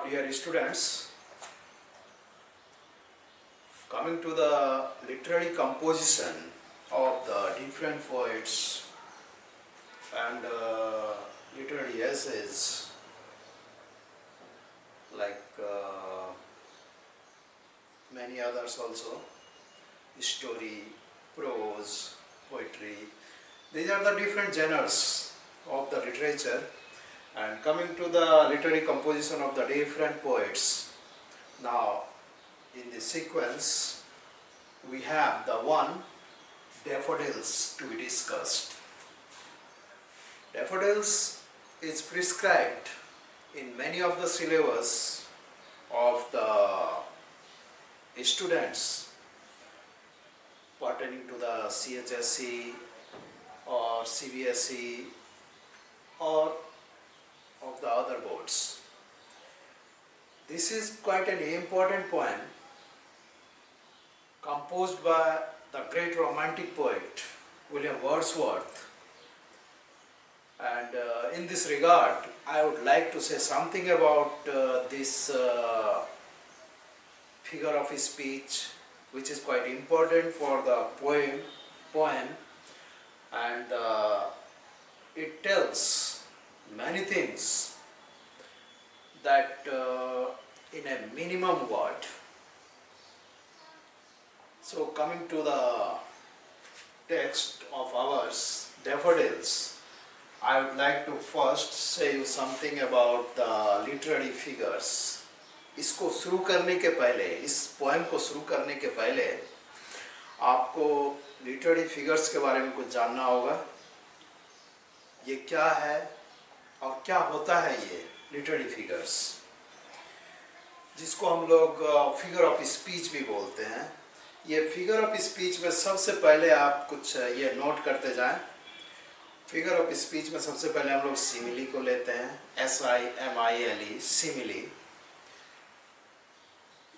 Dear students, coming to the literary composition of the different poets and literary essays like many others also, story, prose, poetry. These are the different genres of the literature, and coming to the literary composition of the different poets. Now in this sequence we have the one daffodils to be discussed. Daffodils is prescribed in many of the syllabus of the students pertaining to the CHSE or CBSE or of the other boards. This is quite an important poem composed by the great romantic poet William Wordsworth, and in this regard I would like to say something about this figure of speech, which is quite important for the poem, and it tells many things that in a minimum word. So coming to the text of ours, Daffodils, I would like to first say you something about the literary figures. इसको शुरू करने के पहले, इस poem को शुरू करने के पहले आपको लिटरेरी फिगर्स के बारे में कुछ जानना होगा. ये क्या है और क्या होता है ये लिटरेरी फिगर्स, जिसको हम लोग फिगर ऑफ स्पीच भी बोलते हैं. ये फिगर ऑफ स्पीच में सबसे पहले आप कुछ ये नोट करते जाएं. फिगर ऑफ स्पीच में सबसे पहले हम लोग सिमिली को लेते हैं, SIMILE, सिमिली.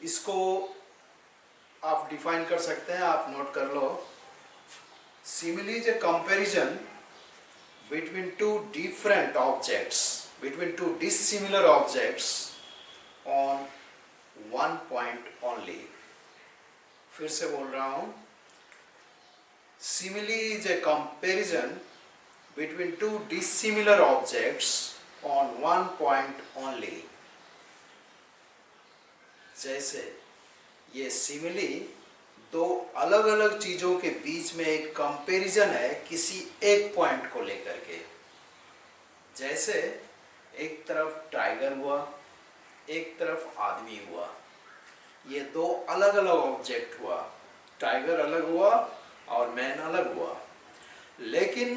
इसको आप डिफाइन कर सकते हैं, आप नोट कर लो. Simile is a comparison between two different objects, between two dissimilar objects on one point only. फिर से बोल रहा हूँ, simile is a comparison between two dissimilar objects on one point only. जैसे ये simile दो अलग अलग चीजों के बीच में एक कंपैरिजन है किसी एक पॉइंट को लेकर के. जैसे एक तरफ टाइगर हुआ, एक तरफ आदमी हुआ. ये दो अलग अलग ऑब्जेक्ट हुआ, टाइगर अलग हुआ और मैन अलग हुआ, लेकिन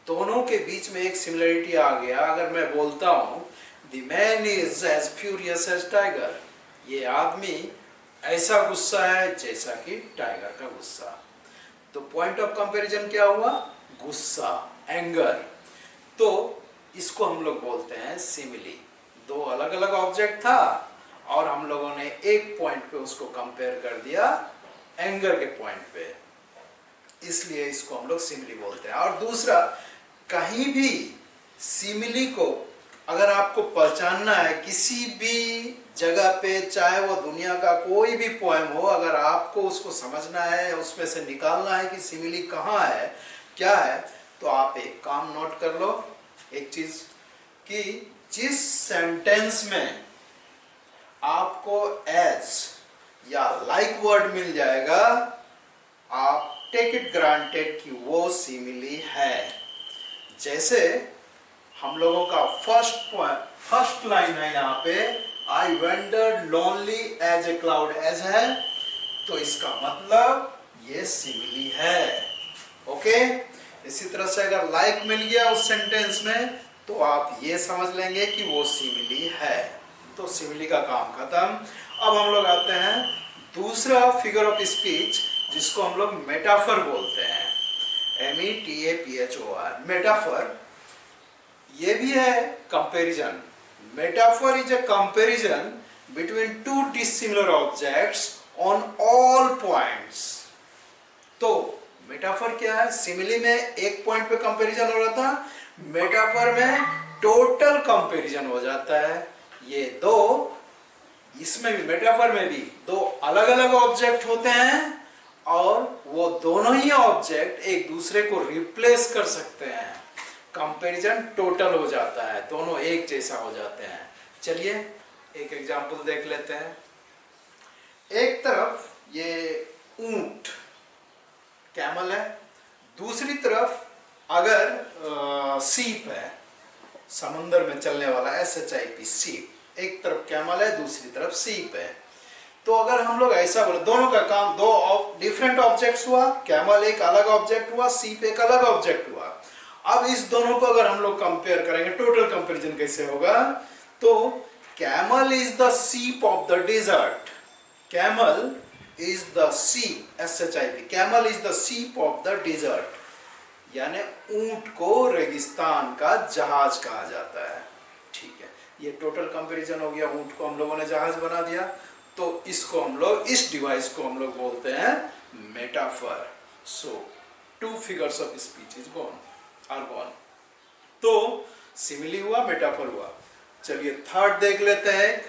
दोनों के बीच में एक सिमिलरिटी आ गया. अगर मैं बोलता हूँ the man is as furious as tiger, ये आदमी ऐसा गुस्सा है जैसा कि टाइगर का गुस्सा. तो पॉइंट ऑफ कंपैरिजन क्या हुआ? गुस्सा, एंगर. तो इसको हम लोग बोलते हैं सिमिली. दो अलग अलग ऑब्जेक्ट था और हम लोगों ने एक पॉइंट पे उसको कंपेयर कर दिया, एंगर के पॉइंट पे, इसलिए इसको हम लोग सिमिली बोलते हैं. और दूसरा, कहीं भी सिमिली को अगर आपको पहचानना है किसी भी जगह पे, चाहे वो दुनिया का कोई भी पोएम हो, अगर आपको उसको समझना है, उसमें से निकालना है कि सिमिली कहाँ है, क्या है, तो आप एक काम नोट कर लो, एक चीज, कि जिस सेंटेंस में आपको एज या लाइक वर्ड मिल जाएगा, आप टेक इट ग्रांटेड कि वो सिमिली है. जैसे हम लोगों का फर्स्ट लाइन है यहाँ पे, I wandered lonely as a cloud as है, तो इसका मतलब ये सिमिली है. ओके. इसी तरह से अगर लाइक मिल गया उस सेंटेंस में, तो आप ये समझ लेंगे कि वो सिमिली है. तो सिमिली का काम खत्म. अब हम लोग आते हैं दूसरा फिगर ऑफ स्पीच, जिसको हम लोग मेटाफर बोलते हैं, METAPHOR. मेटाफर ये भी है comparison. Metaphor is a comparison between two dissimilar objects on all points. तो मेटाफर क्या है? सिमिली में एक पॉइंट पे कंपैरिजन हो रहा था, मेटाफर में टोटल कंपैरिजन हो जाता है. ये दो इसमें भी, मेटाफर में भी दो अलग अलग ऑब्जेक्ट होते हैं और वो दोनों ही ऑब्जेक्ट एक दूसरे को रिप्लेस कर सकते हैं। कंपैरिजन टोटल हो जाता है, दोनों एक जैसा हो जाते हैं। चलिए एक एग्जांपल देख लेते हैं। एक तरफ ये ऊंट कैमल है, दूसरी तरफ अगर सीप है, समुद्र में चलने वाला SHIP सीप। एक तरफ कैमल है, दूसरी तरफ सीप है। तो अगर हम लोग ऐसा बोले, दोनों का काम, दो डिफरेंट ऑब्जेक्ट्स हुआ, कैमल एक अलग ऑब्जेक्ट हुआ, सीप एक अलग ऑब्जेक्ट हुआ। अब इस दोनों को अगर हम लोग कंपेयर करेंगे, टोटल कंपैरिजन कैसे होगा? तो camel is the ship of the desert. Camel is the ship, SHIP, camel is the ship of the desert, यानी ऊंट को रेगिस्तान का जहाज कहा जाता है। ठीक है, ये टोटल कंपैरिजन हो गया। ऊंट को हम लोगों ने जहाज बना दिया, तो इसको हम लोग, इस डिवाइस को हम लोग बोलते हैं metaphor. So two figures of speech is gone, are gone. तो सिमिली हुआ, मेटाफर हुआ। चलिए थर्ड देख लेते हैं।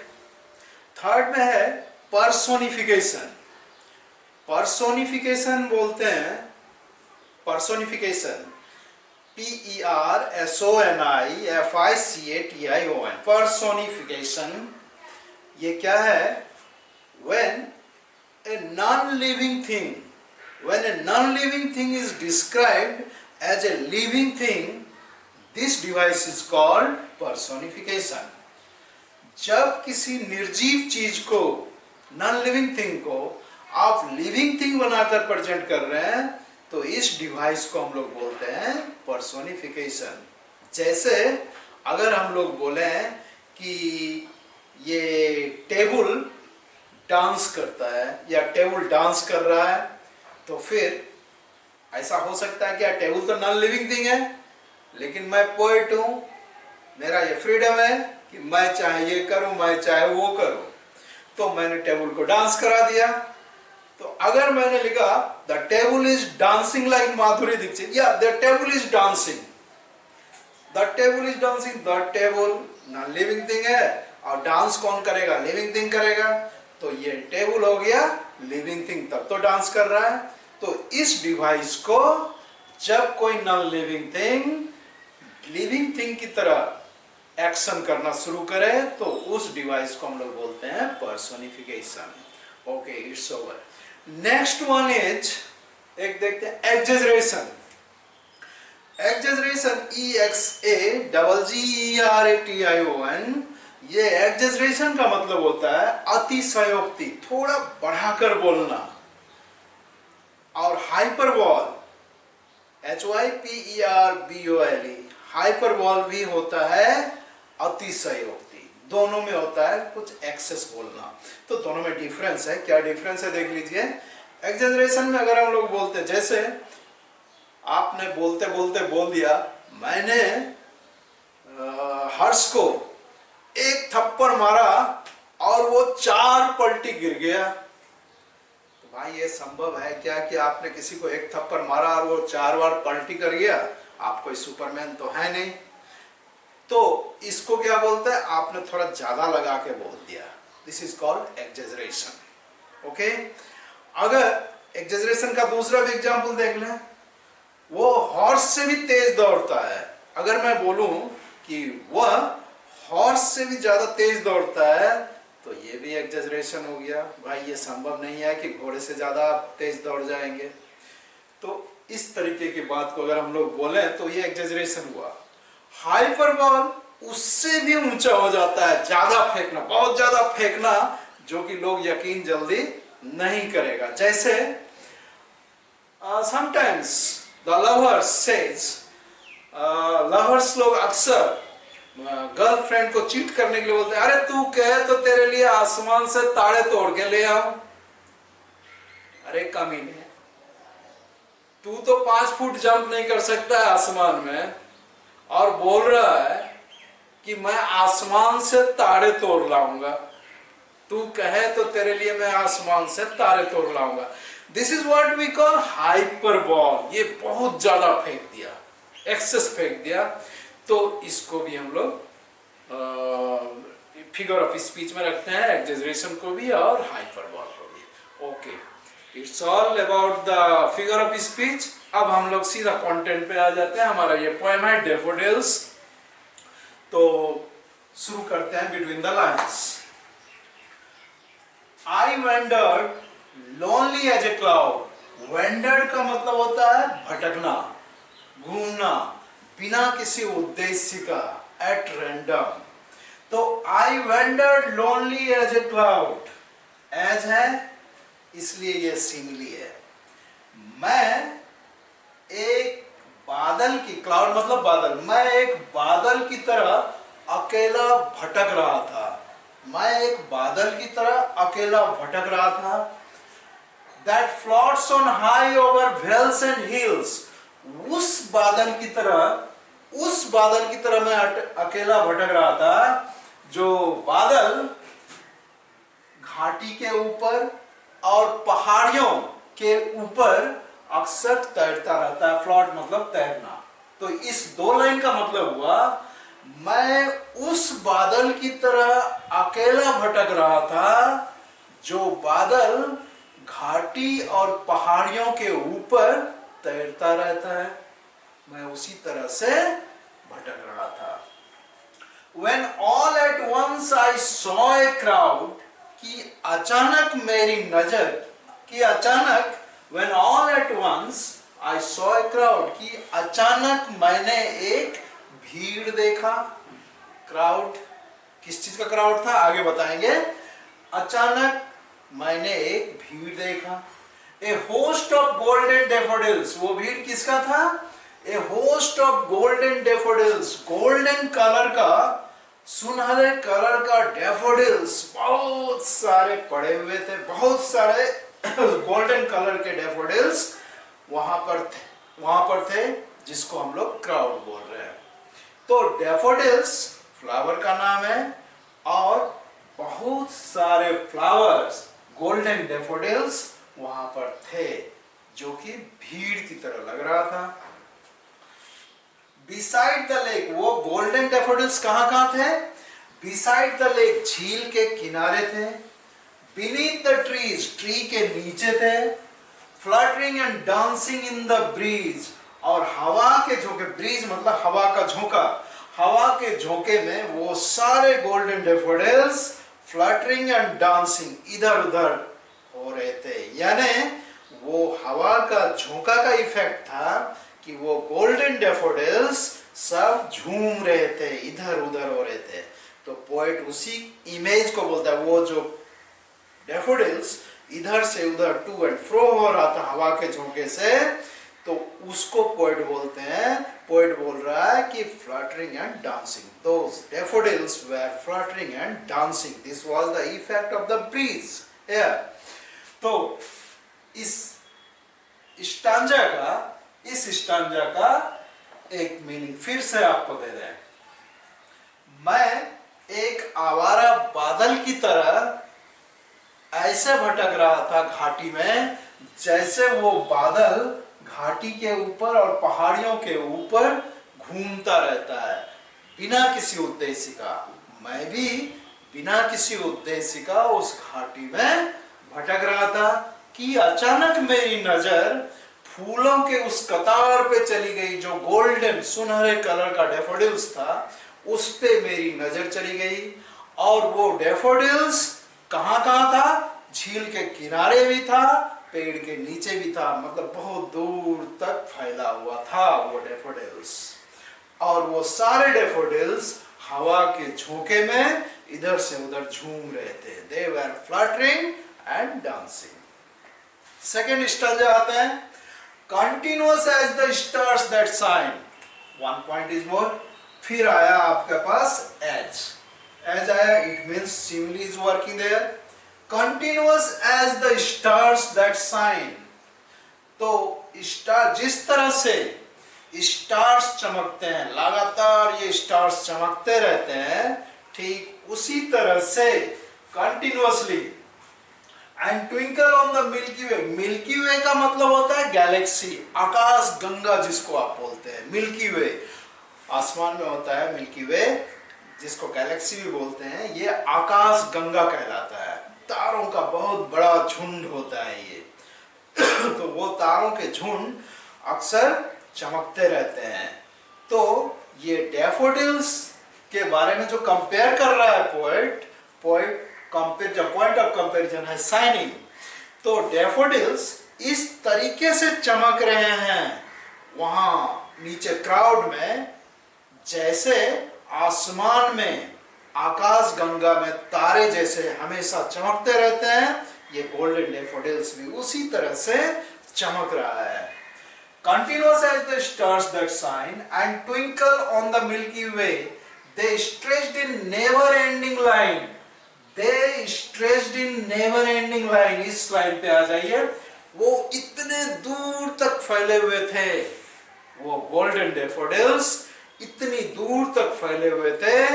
थर्ड में है पर्सोनिफिकेशन। पर्सोनिफिकेशन बोलते हैं, पर्सोनिफिकेशन, PERSONIFICATION, पर्सोनिफिकेशन। ये क्या है? when a non-living thing is described as a living thing, this device is called personification. जब किसी निर्जीव चीज को, नॉन लिविंग थिंग को आप लिविंग थिंग बनाकर प्रेजेंट कर रहे हैं, तो इस डिवाइस को हम लोग बोलते हैं पर्सोनिफिकेशन। जैसे अगर हम लोग बोले कि ये टेबल डांस करता है या टेबल डांस कर रहा है, तो फिर ऐसा हो सकता है कि टेबल तो नॉन लिविंग थिंग है, लेकिन मैं पोएट हूं, मेरा ये फ्रीडम है कि मैं चाहे ये करूं, मैं चाहे वो करूं, तो मैंने टेबल को डांस करा दिया। तो अगर मैंने लिखा the table is dancing like Madhuri Dixit, या the table is dancing, the table is dancing, the table non living thing है और डांस कौन करेगा? लिविंग थिंग करेगा। तो ये टेबल हो गया लिविंग थिंग, तब तो डांस कर रहा है। तो इस डिवाइस को जब कोई non living thing living thing की तरह एक्शन करना शुरू करे, तो उस डिवाइस को हम लोग बोलते हैं personification. Okay, it's over. Next one is, एक देखते हैं एग्जेजरेशन। Exaggeration, EXAGGERATION। ये एग्जेजरेशन का मतलब होता है अतिशयोक्ति, थोड़ा बढ़ाकर बोलना। और हाइपरबोल, HYPERBOLE, हाइपरबोल भी होता है अतिशयोक्ति। दोनों में होता है कुछ एक्सेस बोलना। तो दोनों में डिफरेंस है। क्या डिफरेंस है देख लीजिए। एग्जेजरेशन में अगर हम लोग बोलते, जैसे आपने बोलते बोलते बोल दिया, मैंने हर्ष को एक थप्पड़ मारा और वो 4 पलटी गिर गया। तो भाई ये संभव है क्या कि आपने किसी को एक थप्पड़ मारा और वो 4 बार पलटी कर गया? आप कोई सुपरमैन तो है नहीं। तो इसको क्या बोलते हैं? आपने थोड़ा ज्यादा लगा के बोल दिया। This is called exaggeration. Okay, अगर एग्जेजरेशन का दूसरा भी एग्जांपल देख लें, वो हॉर्स से भी तेज दौड़ता है। अगर मैं बोलूं कि वह हॉर्स से भी ज्यादा तेज दौड़ता है, तो ये भी एग्जेजरेशन हो गया। भाई ये संभव नहीं है कि घोड़े से ज्यादा तेज दौड़ जाएंगे। तो इस तरीके की बात को अगर हम लोग बोले तो ये एग्जेजरेशन हुआ। हाइपरबोल उससे भी ऊंचा हो जाता है, ज्यादा फेंकना, बहुत ज्यादा फेंकना, जो कि लोग यकीन जल्दी नहीं करेगा। जैसे sometimes the lovers says, lovers लोग अक्सर गर्लफ्रेंड को चीट करने के लिए बोलते हैं, अरे तू कहे तो तेरे लिए आसमान से तारे तोड़ के ले आओ। अरे कमीने, तू तो 5 फुट जंप नहीं कर सकता है आसमान में, और बोल रहा है कि मैं आसमान से तारे तोड़ लाऊंगा। तू कहे तो तेरे लिए मैं आसमान से तारे तोड़ लाऊंगा। This is what we call hyperbole. ये बहुत ज्यादा फेंक दिया, एक्सेस फेंक दिया। तो इसको भी हम लोग फिगर ऑफ स्पीच में रखते हैं, एक्जेजरेशन को भी और हाइपरबोल को भी। Okay, it's all about the figure of speech. अब हम लोग सीधा कंटेंट पे आ जाते हैं। हमारा ये पोएम है डैफोडिल्स। तो शुरू करते हैं between the lines. I wandered lonely as a cloud. Wandered का मतलब होता है भटकना, घूमना, बिना किसी उद्देश्य का, एट रैंडम। तो I wandered lonely as a cloud, as है इसलिए ये सिमिली है। मैं एक बादल की, क्लाउड मतलब बादल, मैं एक बादल की तरह अकेला भटक रहा था। मैं एक बादल की तरह अकेला भटक रहा था। That floats on high over vales and hills। उस बादल की तरह मैं अकेला भटक रहा था जो बादल घाटी के ऊपर और पहाड़ियों के ऊपर अक्सर तैरता रहता है। फ्लॉट मतलब तैरना। तो इस दो लाइन का मतलब हुआ, मैं उस बादल की तरह अकेला भटक रहा था जो बादल घाटी और पहाड़ियों के ऊपर तैरता रहता है। मैं उसी तरह से भटक रहा था। When all at once I saw a crowd, कि अचानक मेरी नजर, कि अचानक when all at once I saw a crowd, कि अचानक मैंने एक भीड़ देखा। क्राउड किस चीज का क्राउड था आगे बताएंगे। अचानक मैंने एक भीड़ देखा। A host of golden daffodils, वो भीड़ किसका था? A host of golden daffodils, golden colour का, सुनहरे कलर का डेफोडिल्स बहुत सारे पड़े हुए थे। बहुत सारे गोल्डन कलर के डेफोडिल्स वहां पर थे जिसको हम लोग क्राउड बोल रहे हैं। तो डेफोडिल्स फ्लावर का नाम है और बहुत सारे फ्लावर्स गोल्डन डेफोडिल्स वहां पर थे जो कि भीड़ की तरह लग रहा था। बिसाइड द लेक, वो गोल्डन डेफोडिल्स कहां थे? बिसाइड द लेक, झील के किनारे थे। बीनीथ द ट्रीज, ट्री के नीचे थे। Fluttering and dancing in the breeze, और हवा के झोंके, ब्रीज मतलब हवा का झोंका, हवा के झोंके में वो सारे golden daffodils fluttering and dancing इधर उधर हो रहे थे। यानी वो हवा का झोंका का इफेक्ट था कि वो गोल्डन डेफोडिल्स सब झूम रहे थे, इधर उधर हो रहे थे। तो पोएट उसी इमेज को बोलता है, वो जो डेफोडिल्स इधर से उधर टू एंड फ्रो हो रहा था हवा के झोंके से, तो उसको पोएट बोलते हैं। पोएट बोल रहा है कि fluttering and dancing, those daffodils were fluttering and dancing, this was the effect of the breeze here। तो इस स्टांजा का एक मीनिंग फिर से आपको दे दें। मैं एक आवारा बादल की तरह ऐसे भटक रहा था घाटी में जैसे वो बादल घाटी के ऊपर और पहाड़ियों के ऊपर घूमता रहता है बिना किसी उद्देश्य का। मैं भी बिना किसी उद्देश्य का उस घाटी में भटक रहा था कि अचानक मेरी नजर फूलों के उस कतार पे चली गई जो गोल्डन सुनहरे कलर का डेफोडिल्स था, उस पे मेरी नजर चली गई। और वो डेफोडिल्स कहां था? झील के किनारे भी था, पेड़ के नीचे भी था, मतलब बहुत दूर तक फैला हुआ था वो डेफोडिल्स। और वो सारे डेफोडिल्स हवा के झोंके में इधर से उधर झूम रहे थे। They were fluttering and dancing। Second stanza आते हैं। Continuous as the stars that shine, one point is more। फिर आया आपके पास as आया, it means simile is working there। Continuous as the stars that shine, तो स्टार जिस तरह से स्टार्स चमकते हैं, लगातार ये स्टार्स चमकते रहते हैं, ठीक उसी तरह से continuously. And twinkle on the milky way, milky way का मतलब होता है गैलेक्सी, आकाश गंगा जिसको आप बोलते हैं। मिल्की वे आसमान में होता है, मिल्की वे जिसको गैलेक्सी भी बोलते हैं, ये आकाश गंगा कहलाता है। तारों का बहुत बड़ा झुंड होता है ये। तो वो तारों के झुंड अक्सर चमकते रहते हैं। तो ये डैफोडिल्स के बारे में जो कंपेयर कर रहा है पोएट पॉइंट ऑफ कंपेरिजन है शाइनिंग। तो डैफोडिल्स इस तरीके से चमक रहे हैं वहां नीचे क्राउड में, जैसे आसमान में आकाश गंगा में तारे जैसे हमेशा चमकते रहते हैं, ये गोल्डन डैफोडिल्स भी उसी तरह से चमक रहा है। Continuous as the stars that shine and twinkle on the Milky Way, they stretched in never-ending line. They stretched in never-ending line. इस लाइन पे आ जाइए। वो इतने दूर तक फैले हुए थे, वो गोल्डन डैफोडिल्स इतनी दूर तक फैले हुए थे,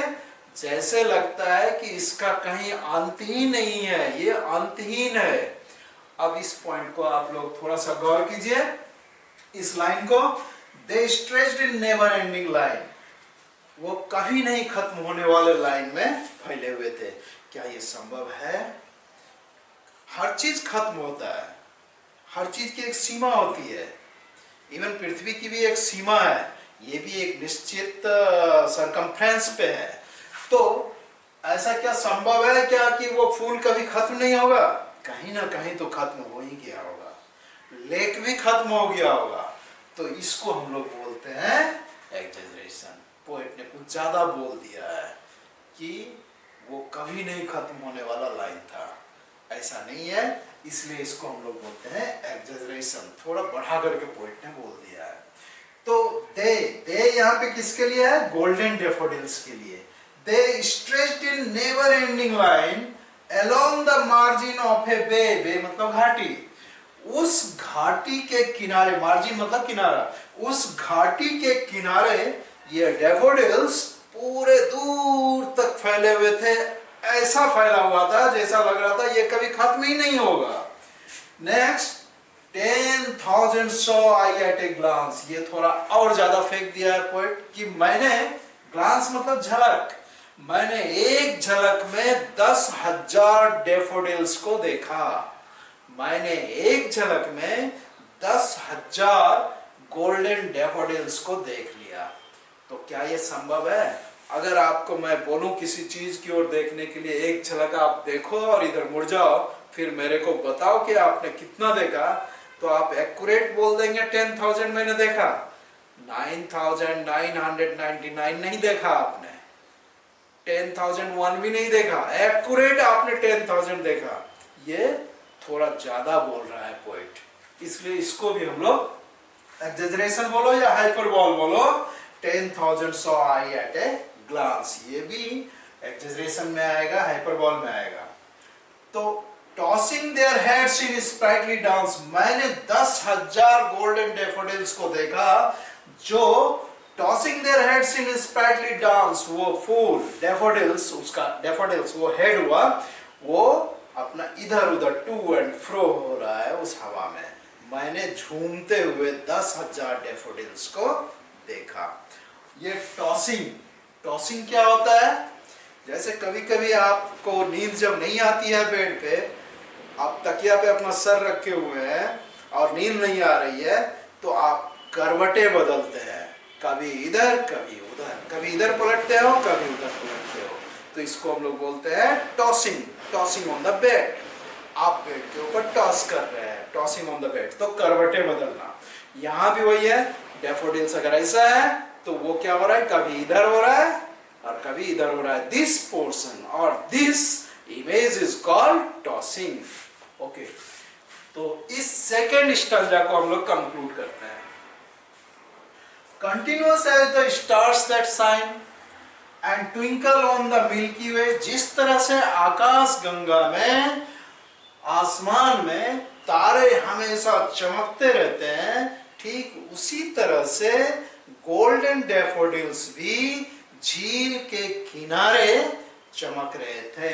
जैसे लगता है कि इसका कहीं अंत ही नहीं है, ये अंतहीन है। अब इस पॉइंट को आप लोग थोड़ा सा गौर कीजिए, इस लाइन को, they stretched in never ending line, वो कभी नहीं खत्म होने वाले लाइन में फैले हुए थे। क्या ये संभव है? हर चीज खत्म होता है, हर चीज की एक सीमा होती है। इवन पृथ्वी की भी एक सीमा है, ये भी एक निश्चित सरकमफ्रेंस पे है। तो ऐसा क्या संभव है क्या कि वो फूल कभी खत्म नहीं होगा? कहीं ना कहीं तो खत्म हो ही गया होगा, लेक भी खत्म हो गया होगा। तो इसको हम लोग बोलते हैं एग्जैजरेशन। पोएट ने कुछ ज्यादा बोल दिया है कि वो कभी नहीं खत्म होने वाला लाइन था, ऐसा नहीं है, इसलिए इसको हम लोग बोलते हैं एग्जैजरेशन। थोड़ा बढ़ा करके पोएट ने बोल दिया है। तो दे यहाँ पे किसके लिए है? गोल्डन डैफोडिल्स के लिए। They stretched in never ending line along the margin of a bay, bay मतलब घाटी, उस घाटी के किनारे, मार्जिन मतलब किनारा, उस घाटी के किनारे ये डैफोडिल्स पूरे दूर तक फैले हुए थे। ऐसा फैला हुआ था जैसा लग रहा था ये कभी खत्म ही नहीं होगा। Next, 10,000 saw I at a glance, ये थोड़ा और ज्यादा फेंक दिया है पोएट कि मैंने, ग्लांस मतलब झलक, मैंने एक झलक में 10,000 डैफोडिल्स को देखा। मैंने एक झलक में 10,000 गोल्डन डैफोडिल्स को देख लिया। तो क्या यह संभव है? अगर आपको मैं बोलूं किसी चीज की ओर देखने के लिए एक झलक आप देखो और इधर मुड़ जाओ, फिर मेरे को बताओ कि आपने कितना देखा, तो आप एक्यूरेट बोल देंगे 10,000 मैंने देखा। 9,999 नहीं देखा आपने, 10,001 भी नहीं देखा, एक्यूरेट आपने 10,000 देखा। ये थोड़ा ज्यादा बोल रहा है पोएट, इसलिए इसको भी हम लोग एग्जैजरेशन बोलो या हाइपरबोल बोलो। 10,000 saw I at a glance, ये भी एग्जैजरेशन में आएगा, हाइपरबोल में आएगा। तो tossing their heads in sprightly dance, मैंने 10,000 गोल्डन डैफोडिल्स को देखा जो tossing their heads in sprightly dance, वो फूल डैफोडिल्स, उसका डैफोडिल्स वो हेड हुआ, वो अपना इधर उधर टू एंड फ्रो हो रहा है उस हवा में। मैंने झूमते हुए 10,000 डैफोडिल्स को देखा। ये टॉसिंग क्या होता है? जैसे कभी कभी आपको नींद जब नहीं आती है बेड पे, आप तकिया पे अपना सर रखे हुए हैं और नींद नहीं आ रही है, तो आप करवटें बदलते हैं, कभी इधर कभी उधर, कभी इधर पलटते हो कभी उधर पलटते हो। तो इसको हम लोग बोलते हैं टॉसिंग ऑन द बेड। आप बेड के ऊपर टॉस कर रहे हैं, टॉसिंग ऑन द बेड, तो करवटें बदलना। यहां भी वही है, डैफोडिल्स अगर ऐसा है तो वो क्या हो रहा है, कभी इधर हो रहा है और कभी इधर हो रहा है। दिस पोर्शन और this image is called tossing. Okay, तो इस सेकेंड स्टैंजा को हम लोग कंक्लूड करते हैं। Continuous as the stars that shine and twinkle on the Milky Way, जिस तरह से आकाश गंगा में, आसमान में तारे हमेशा चमकते रहते हैं, ठीक उसी तरह से गोल्डन डैफोडिल्स भी झील के किनारे चमक रहे थे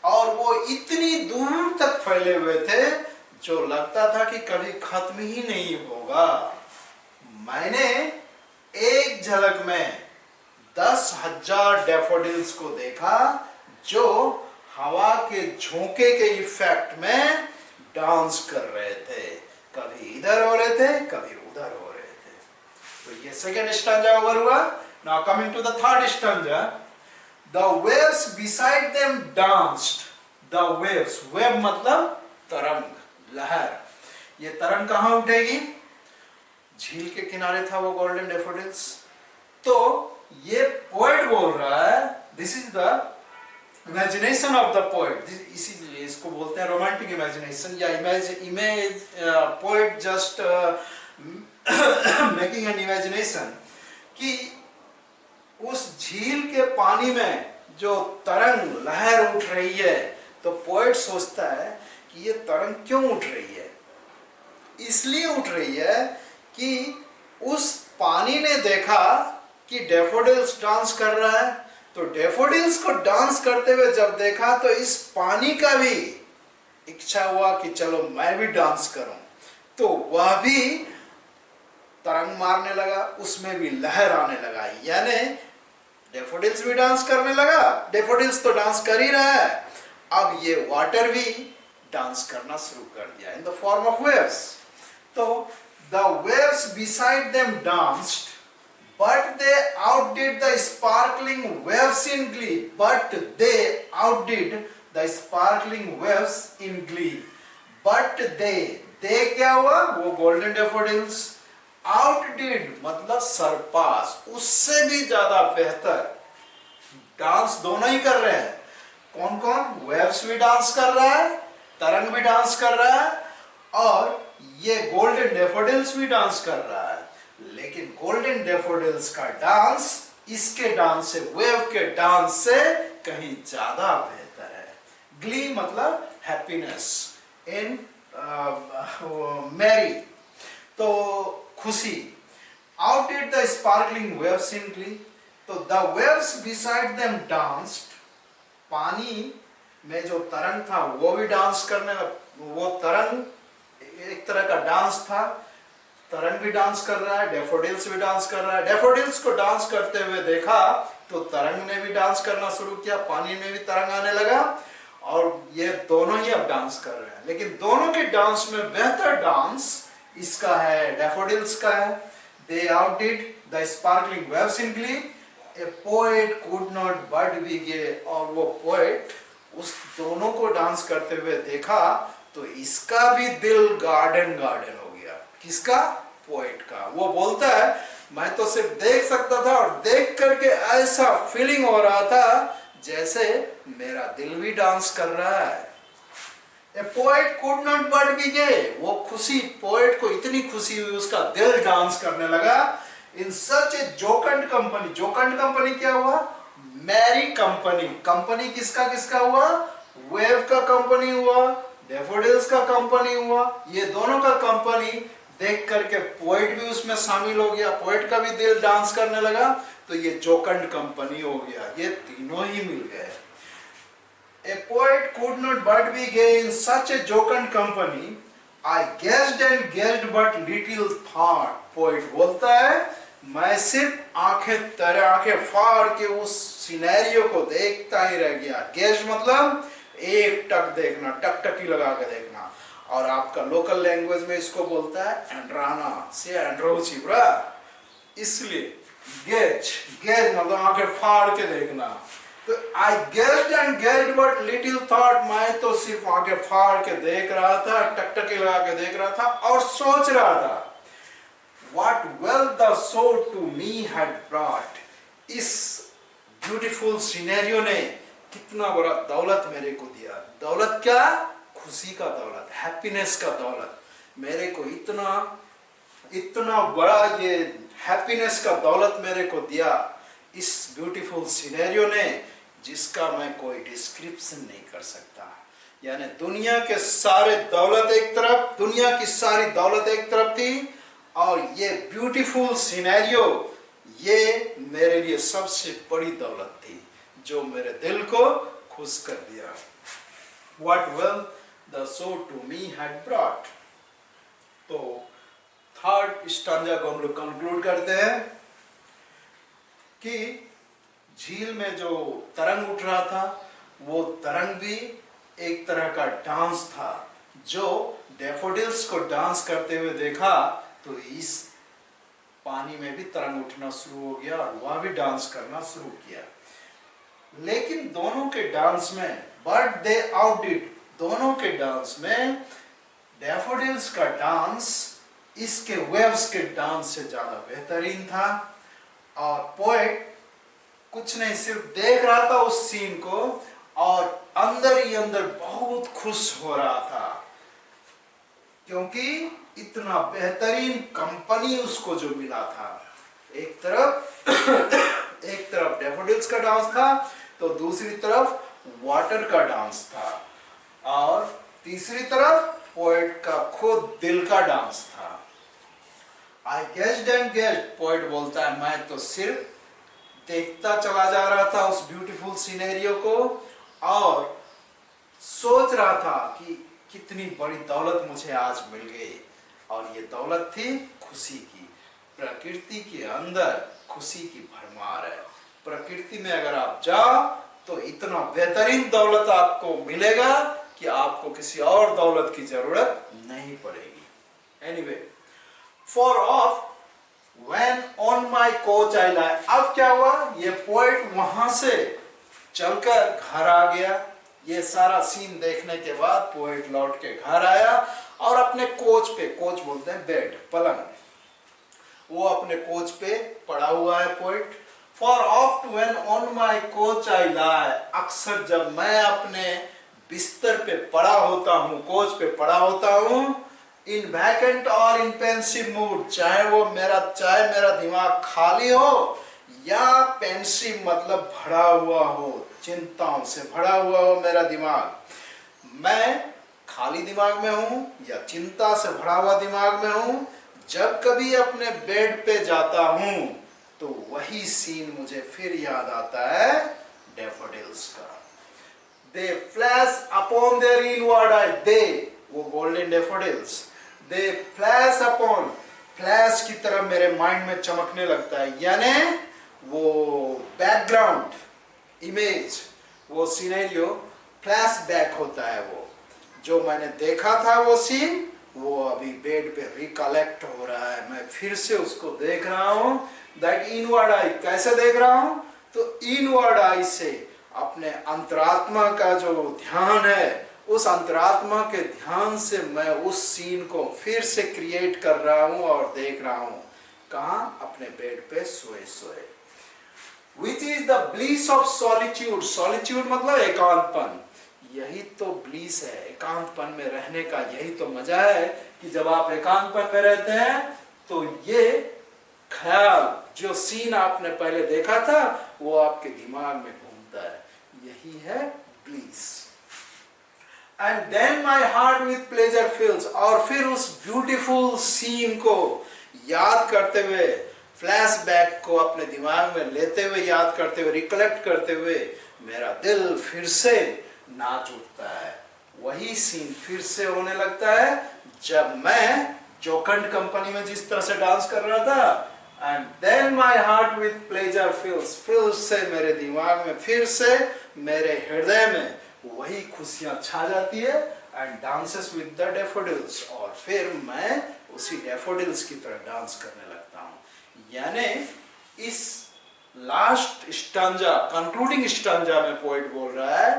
और वो इतनी दूर तक फैले हुए थे जो लगता था कि कभी खत्म ही नहीं होगा। मैंने एक झलक में 10,000 डैफोडिल्स को देखा जो हवा के झोंके के इफेक्ट में डांस कर रहे थे, कभी इधर हो रहे थे कभी उधर हो रहे थे। तो ये सेकेंड स्टैंजा ओवर हुआ। Now coming to the third stanza. The waves beside them danced. The waves, wave मतलब तरंग, लहर। ये तरंग कहां उठेगी? झील के किनारे था वो गोल्डन डैफोडिल्स। तो ये पोएट बोल रहा है, this is the imagination of the poet, इसीलिए इसको बोलते हैं रोमांटिक इमेजिनेशन या image. Poet just making an imagination कि उस झील के पानी में जो तरंग लहर उठ रही है, तो पोएट सोचता है कि ये तरंग क्यों उठ रही है? इसलिए उठ रही है कि उस पानी ने देखा कि डैफोडिल्स डांस कर रहा है, तो डैफोडिल्स को डांस करते हुए जब देखा तो इस पानी का भी इच्छा हुआ कि चलो मैं भी डांस करूं, तो वह भी तरंग मारने लगा, उसमें भी लहर आने लगा। यानी डैफोडिल्स भी डांस करने लगा, डैफोडिल्स तो डांस कर ही रहा है, अब ये वाटर भी डांस करना शुरू कर दिया in the form of waves. तो the waves beside them danced but they outdid the sparkling waves in glee. But they outdid the sparkling waves in glee. But they क्या हुआ? वो golden daffodils outdid मतलब सरपास, उससे भी ज्यादा बेहतर dance दोनों ही कर रहे हैं। कौन कौन? वेव्स भी डांस कर रहा है, तरंग भी डांस कर रहा है, और ये गोल्डन डैफोडिल्स भी डांस कर रहा है। लेकिन गोल्डन डैफोडिल्स का डांस इसके डांस से, वेव के डांस से कहीं ज्यादा बेहतर है। ग्ली मतलब हैप्पीनेस, इन मैरी, तो खुशी। Outdid the sparkling waves in glee. तो the waves beside them danced, पानी में जो तरंग था वो भी डांस करने लगा। वो तरंग एक तरह का डांस था, तरंग भी डांस कर रहा है, डैफोडिल्स भी डांस कर रहा है। डैफोडिल्स को डांस करते हुए देखा तो तरंग ने भी डांस करना शुरू किया, पानी में भी तरंग आने लगा, और ये दोनों ही अब डांस कर रहे हैं। लेकिन दोनों के डांस में बेहतर डांस इसका है, डैफोडिल्स का है। They outdid the sparkling waves in glee, a poet could not but be gay. और वो पोएट उस दोनों को डांस करते हुए देखा तो इसका भी दिल गार्डन गार्डन हो गया। किसका? पोएट का। वो बोलता है मैं तो सिर्फ देख सकता था और देख करके ऐसा फीलिंग हो रहा था जैसे मेरा दिल भी डांस कर रहा है। A poet could not but be gay. वो खुशी, पोएट को इतनी खुशी हुई उसका दिल डांस करने लगा। इन such a jocund company. जोकंड company क्या हुआ? Mary company. कंपनी किसका किसका हुआ? वेव का कंपनी हुआ, डैफोडिल्स का कंपनी हुआ, ये दोनों का कंपनी देख करके पोएट भी उसमें शामिल हो गया, पोएट का भी दिल डांस करने लगा, तो ये जोकंड कंपनी हो गया। ये तीनों ही मिल गए। A poet could not but be gay in such a jocund company, I gazed and gazed but little thought. Poet बोलता है मैं सिर्फ आंखें फाड़ के उस सिनेरियो को देखता ही रह गया। गेस्ड मतलब एक टक देखना, टकटकी लगा के देखना, और आपका लोकल लैंग्वेज में इसको बोलता है एंड्राना से एंड्रोची ब्रा। इसलिए गेज, गेज मतलब आंखें फाड़ के देखना। तो I gazed and gazed but little thought, मैं तो सिर्फ आंखें फाड़ के देख रहा था, टकटकी लगा के देख रहा था और सोच रहा था what wealth the soul to me had brought। इस ब्यूटीफुल सिनेरियो ने कितना बड़ा दौलत मेरे को दिया। दौलत क्या? खुशी का दौलत, हैप्पीनेस का दौलत। मेरे को इतना बड़ा ये हैप्पीनेस का दौलत मेरे को दिया इस ब्यूटीफुल सिनेरियो ने, जिसका मैं कोई डिस्क्रिप्शन नहीं कर सकता। यानी दुनिया के सारे दौलत एक तरफ, दुनिया की सारी दौलत एक तरफ थी, और ये ब्यूटीफुल सिनेरियो ये मेरे लिए सबसे बड़ी दौलत थी जो मेरे दिल को खुश कर दिया। What wealth the soul to me had brought। तो थर्ड स्टैंजा को हम लोग कंक्लूड करते हैं कि झील में जो तरंग उठ रहा था वो तरंग भी एक तरह का डांस था। जो डैफोडिल्स को डांस करते हुए देखा तो इस पानी में भी तरंग उठना शुरू हो गया और वह भी डांस करना शुरू किया। लेकिन दोनों के डांस में, बट दे आउटडिड, दोनों के डांस में डैफोडिल्स का डांस इसके वेव्स के डांस से ज्यादा बेहतरीन था। और पोएट कुछ नहीं, सिर्फ देख रहा था उस सीन को और अंदर ही अंदर बहुत खुश हो रहा था, क्योंकि इतना बेहतरीन कंपनी उसको जो मिला था। एक तरफ डैफोडिल्स का डांस था तो दूसरी तरफ वाटर का डांस था और तीसरी तरफ पोएट का खुद दिल का डांस था। आई गेस्ड एंड गेस्ड, पोएट बोलता है, मैं तो सिर्फ देखता चला जा रहा था उस ब्यूटीफुल सिनेरियो को और सोच रहा था कि कितनी बड़ी दौलत मुझे आज मिल गई। और ये दौलत थी खुशी की। प्रकृति के अंदर खुशी की भरमार है। प्रकृति में अगर आप जाओ तो इतना बेहतरीन दौलत आपको मिलेगा कि आपको किसी और दौलत की जरूरत नहीं पड़ेगी। Anyway, for of When on my coach I lie, अब क्या हुआ, ये पोएट वहां से चलकर घर आ गया। ये सारा सीन देखने के बाद पोएट लौट के घर आया और अपने कोच पे, कोच बोलते हैं बेड, पलंग, वो अपने कोच पे पड़ा हुआ है poet. For oft when on my coach I lie, अक्सर जब मैं अपने बिस्तर पे पड़ा होता हूँ, कोच पे पड़ा होता हूँ, इन वैकेंट और इन पेंसिव मूड, चाहे मेरा दिमाग खाली हो या पेंसिव मतलब भरा हुआ हो, चिंताओं से भरा हुआ हो मेरा दिमाग, मैं खाली दिमाग में हूं या चिंता से भरा हुआ दिमाग में हूं, जब कभी अपने बेड पे जाता हूं तो वही सीन मुझे फिर याद आता है डैफोडिल्स का। They flash upon their inward eye, they, वो golden daffodils, they flash upon, flash की तरह मेरे माइंड में चमकने लगता है, यानी वो बैकग्राउंड इमेज, वो सिनेरियो फ्लैश बैक होता है। वो जो मैंने देखा था वो सीन, वो अभी बेड पे रिकलेक्ट हो रहा है, मैं फिर से उसको देख रहा हूं। दैट इनवर्ड आई, कैसे देख रहा हूं, तो इनवर्ड आई से अपने अंतरात्मा का जो ध्यान है, उस अंतरात्मा के ध्यान से मैं उस सीन को फिर से क्रिएट कर रहा हूं और देख रहा हूं। कहां, अपने बेड पे सोए सोए। Which is the bliss of solitude, solitude मतलब एकांतपन। यही तो ब्लीस है, एकांतपन में रहने का यही तो मजा है कि जब आप एकांतपन में रहते हैं तो ये ख्याल, जो सीन आपने पहले देखा था, वो आपके दिमाग में घूमता है, यही है bliss. And then my heart with pleasure fills, और फिर उस ब्यूटीफुल सीन को याद करते हुए, फ्लैशबैक को अपने दिमाग में लेते हुए, याद करते हुए, रिकलेक्ट करते हुए, मेरा दिल फिर से नाच उठता है। वही सीन फिर से होने लगता है जब मैं जोकंड कंपनी में जिस तरह से डांस कर रहा था। And then my heart with pleasure fills, फिर से मेरे दिमाग में, फिर से मेरे हृदय में वही खुशियां छा जाती है। And dances with the daffodils, और फिर मैं उसी डैफोडिल्स की तरह डांस करने लगता हूं। यानी इस लास्ट स्टांजा, कंक्लूडिंग स्टांजा में पोएट बोल रहा है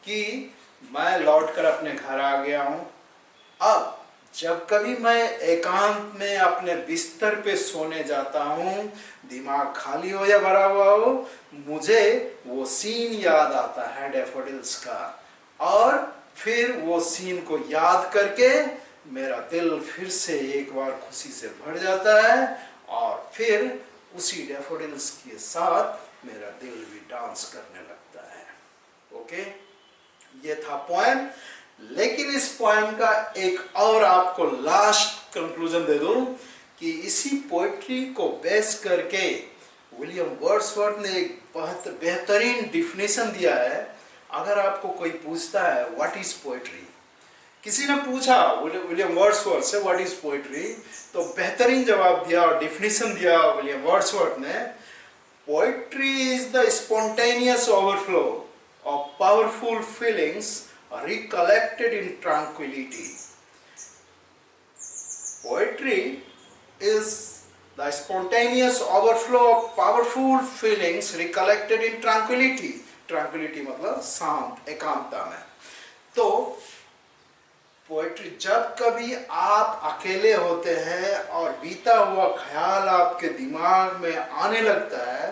कि मैं लौटकर अपने घर आ गया हूं। अब जब कभी मैं एकांत में अपने बिस्तर पे सोने जाता हूं, दिमाग खाली हो या भरा हुआ हो, मुझे वो सीन याद आता है डैफोडिल्स का, और फिर वो सीन को याद करके मेरा दिल फिर से एक बार खुशी से भर जाता है, और फिर उसी डैफोडिल्स के साथ मेरा दिल भी डांस करने लगता है। ओके, ये था पोएम। लेकिन इस पोएम का एक और आपको लास्ट कंक्लूजन दे दूं कि इसी पोएट्री को बेस करके विलियम वर्ड्सवर्थ ने एक बहुत बेहतरीन डिफिनेशन दिया है। अगर आपको कोई पूछता है व्हाट इज पोएट्री, किसी ने पूछा विलियम वर्ड्सवर्थ से व्हाट इज पोएट्री, तो बेहतरीन जवाब दिया और डिफिनेशन दिया विलियम वर्ड्सवर्थ ने। Poetry is the spontaneous overflow of powerful feelings recollected in tranquility. Poetry is the spontaneous overflow of powerful feelings recollected in tranquility. Tranquility मतलब शांत, एकांतता में. तो पोएट्री, जब कभी आप अकेले होते हैं और बीता हुआ ख्याल आपके दिमाग में आने लगता है,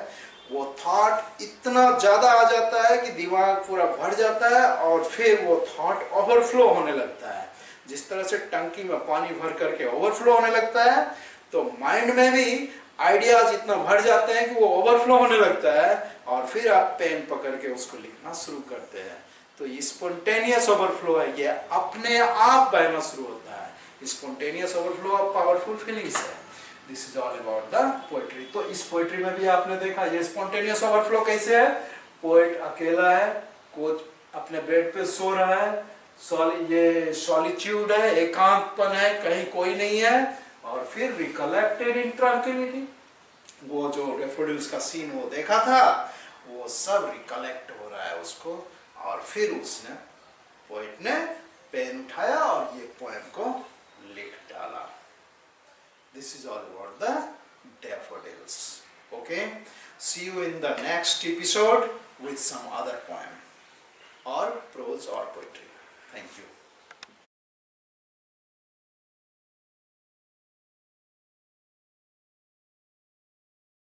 वो थॉट इतना ज़्यादा आ जाता है कि दिमाग पूरा भर जाता है और फिर वो थॉट ओवरफ्लो होने लगता है. जिस तरह से टंकी में पानी भर करके ओवरफ्लो होने लगता है, तो माइंड में भी आइडियाज इतना भर जाते हैं कि वो ओवरफ्लो होने लगता है और फिर आप पेन पकड़ के उसको लिखना शुरू करते हैं. तो ये स्पॉन्टेनियस ओवरफ्लो है, ये अपने आप बहना शुरू होता है. Spontaneous overflow of powerful feelings है. This is all about the poetry. तो इस पोएट्री में भी आपने देखा ये स्पॉन्टेनियस ओवरफ्लो कैसे है. पोएट अकेला है, कोच अपने बेड पे सो रहा है, ये सॉलिट्यूड है, एकांतपन है, कहीं कोई नहीं है, और फिर रिकलेक्टेड इन ट्रैंक्विलिटी. वो जो डेफोडिल्स का सीन वो देखा था, वो सब रिकलेक्ट हो रहा है उसको, और फिर उसने, पोएट ने पेन उठाया और ये पोएम को लिख डाला. This is all about the daffodils. Okay, see you in the next episode with some other poem or prose or poetry. Thank you.